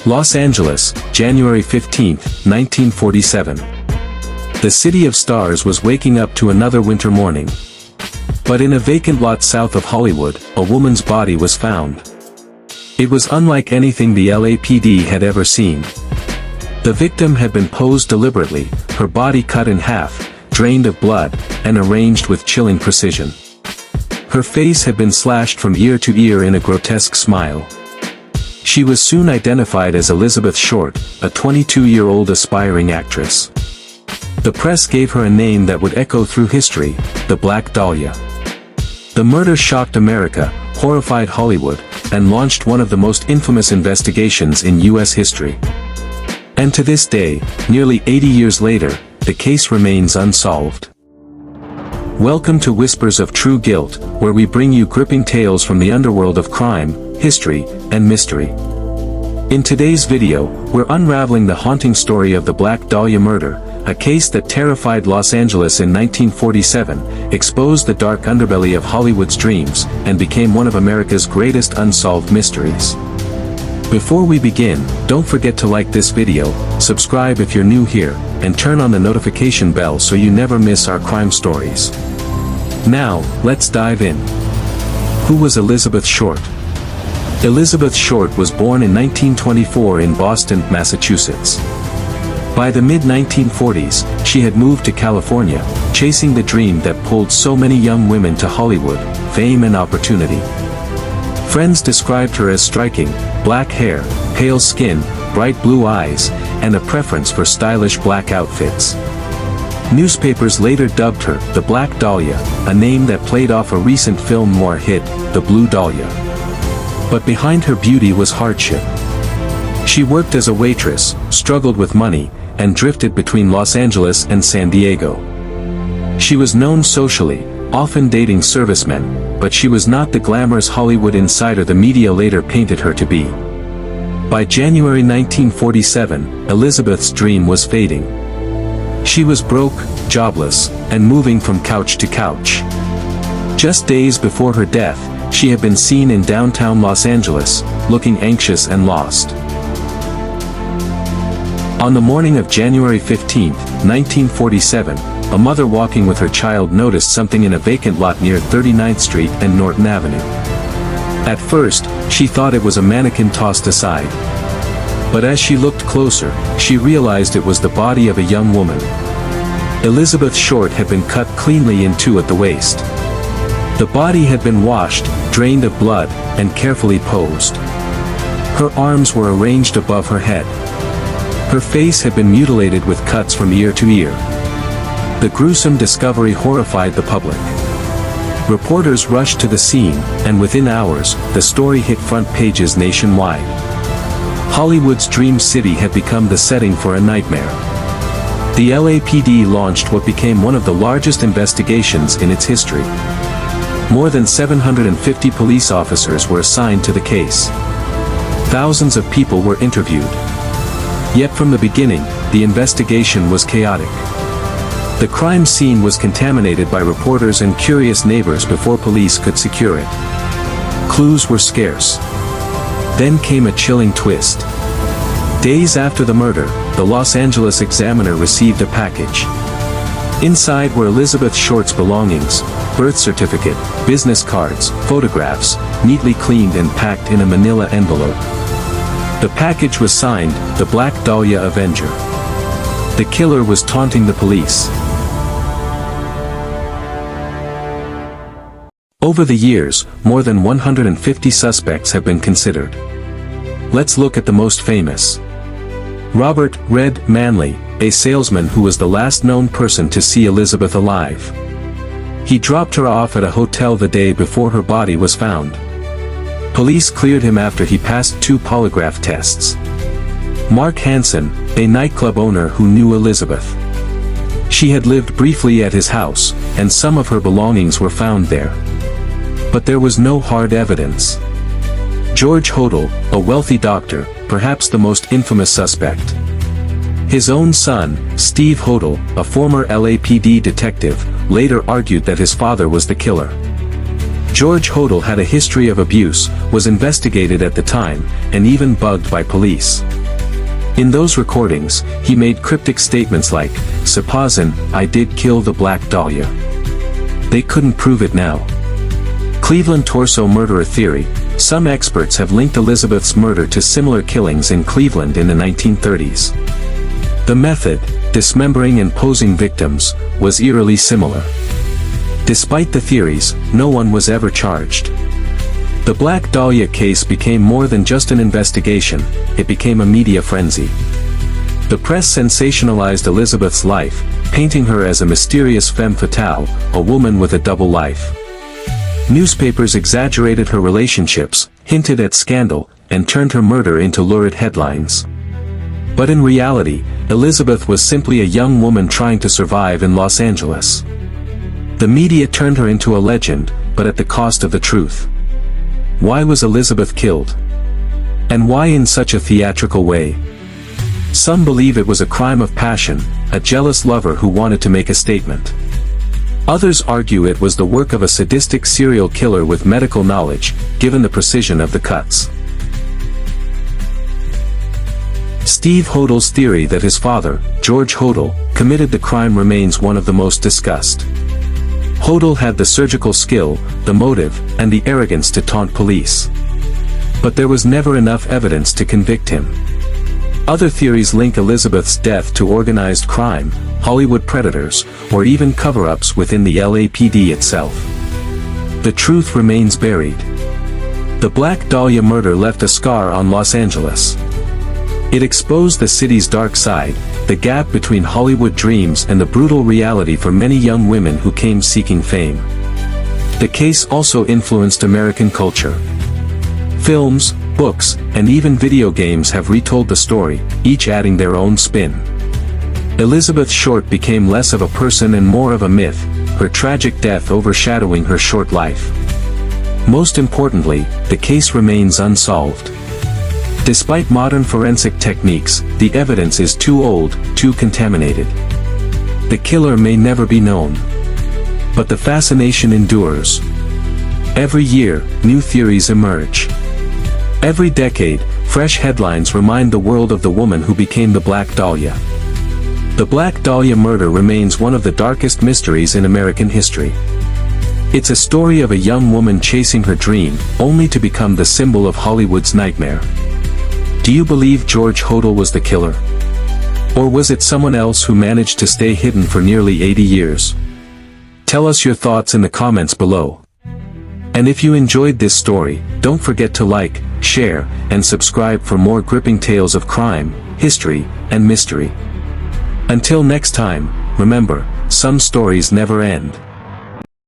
Los Angeles, January 15, 1947. The city of stars was waking up to another winter morning. But in a vacant lot south of Hollywood, a woman's body was found. It was unlike anything the LAPD had ever seen. The victim had been posed deliberately, her body cut in half, drained of blood, and arranged with chilling precision. Her face had been slashed from ear to ear in a grotesque smile. She was soon identified as Elizabeth Short, a 22-year-old aspiring actress. The press gave her a name that would echo through history, the Black Dahlia. The murder shocked America, horrified Hollywood, and launched one of the most infamous investigations in U.S. history. And to this day, nearly 80 years later, the case remains unsolved. Welcome to Whispers of True Guilt, where we bring you gripping tales from the underworld of crime, history, and mystery. In today's video, we're unraveling the haunting story of the Black Dahlia murder, a case that terrified Los Angeles in 1947, exposed the dark underbelly of Hollywood's dreams, and became one of America's greatest unsolved mysteries. Before we begin, don't forget to like this video, subscribe if you're new here, and turn on the notification bell so you never miss our crime stories. Now, let's dive in. Who was Elizabeth Short? Elizabeth Short was born in 1924 in Boston, Massachusetts. By the mid-1940s, she had moved to California, chasing the dream that pulled so many young women to Hollywood, fame and opportunity. Friends described her as striking, black hair, pale skin, bright blue eyes, and a preference for stylish black outfits. Newspapers later dubbed her the Black Dahlia, a name that played off a recent film noir hit, The Blue Dahlia. But behind her beauty was hardship. She worked as a waitress, struggled with money, and drifted between Los Angeles and San Diego. She was known socially, often dating servicemen, but she was not the glamorous Hollywood insider the media later painted her to be. By January 1947, Elizabeth's dream was fading. She was broke, jobless, and moving from couch to couch. Just days before her death, she had been seen in downtown Los Angeles, looking anxious and lost. On the morning of January 15, 1947, a mother walking with her child noticed something in a vacant lot near 39th Street and Norton Avenue. At first, she thought it was a mannequin tossed aside. But as she looked closer, she realized it was the body of a young woman. Elizabeth Short had been cut cleanly in two at the waist. The body had been washed, drained of blood, and carefully posed. Her arms were arranged above her head. Her face had been mutilated with cuts from ear to ear. The gruesome discovery horrified the public. Reporters rushed to the scene, and within hours, the story hit front pages nationwide. Hollywood's dream city had become the setting for a nightmare. The LAPD launched what became one of the largest investigations in its history. More than 750 police officers were assigned to the case. Thousands of people were interviewed. Yet from the beginning, the investigation was chaotic. The crime scene was contaminated by reporters and curious neighbors before police could secure it. Clues were scarce. Then came a chilling twist. Days after the murder, the Los Angeles Examiner received a package. Inside were Elizabeth Short's belongings, birth certificate, business cards, photographs, neatly cleaned and packed in a manila envelope. The package was signed, the Black Dahlia Avenger. The killer was taunting the police. Over the years, more than 150 suspects have been considered. Let's look at the most famous. Robert "Red" Manley, a salesman who was the last known person to see Elizabeth alive. He dropped her off at a hotel the day before her body was found. Police cleared him after he passed 2 polygraph tests. Mark Hansen, a nightclub owner who knew Elizabeth. She had lived briefly at his house, and some of her belongings were found there. But there was no hard evidence. George Hodel, a wealthy doctor, perhaps the most infamous suspect. His own son, Steve Hodel, a former LAPD detective, later argued that his father was the killer. George Hodel had a history of abuse, was investigated at the time, and even bugged by police. In those recordings, he made cryptic statements like, "Supposin', I did kill the Black Dahlia." They couldn't prove it now. Cleveland torso murderer theory. Some experts have linked Elizabeth's murder to similar killings in Cleveland in the 1930s. The method, dismembering and posing victims, was eerily similar. Despite the theories, no one was ever charged. The Black Dahlia case became more than just an investigation, it became a media frenzy. The press sensationalized Elizabeth's life, painting her as a mysterious femme fatale, a woman with a double life. Newspapers exaggerated her relationships, hinted at scandal, and turned her murder into lurid headlines. But in reality, Elizabeth was simply a young woman trying to survive in Los Angeles. The media turned her into a legend, but at the cost of the truth. Why was Elizabeth killed? And why in such a theatrical way? Some believe it was a crime of passion, a jealous lover who wanted to make a statement. Others argue it was the work of a sadistic serial killer with medical knowledge, given the precision of the cuts. Steve Hodel's theory that his father, George Hodel, committed the crime remains one of the most discussed. Hodel had the surgical skill, the motive, and the arrogance to taunt police. But there was never enough evidence to convict him. Other theories link Elizabeth's death to organized crime, Hollywood predators, or even cover-ups within the LAPD itself. The truth remains buried. The Black Dahlia murder left a scar on Los Angeles. It exposed the city's dark side, the gap between Hollywood dreams and the brutal reality for many young women who came seeking fame. The case also influenced American culture. Films, books, and even video games have retold the story, each adding their own spin. Elizabeth Short became less of a person and more of a myth, her tragic death overshadowing her short life. Most importantly, the case remains unsolved. Despite modern forensic techniques, the evidence is too old, too contaminated. The killer may never be known. But the fascination endures. Every year, new theories emerge. Every decade, fresh headlines remind the world of the woman who became the Black Dahlia. The Black Dahlia murder remains one of the darkest mysteries in American history. It's a story of a young woman chasing her dream, only to become the symbol of Hollywood's nightmare. Do you believe George Hodel was the killer? Or was it someone else who managed to stay hidden for nearly 80 years? Tell us your thoughts in the comments below. And if you enjoyed this story, don't forget to like, share, and subscribe for more gripping tales of crime, history, and mystery. Until next time, remember, some stories never end.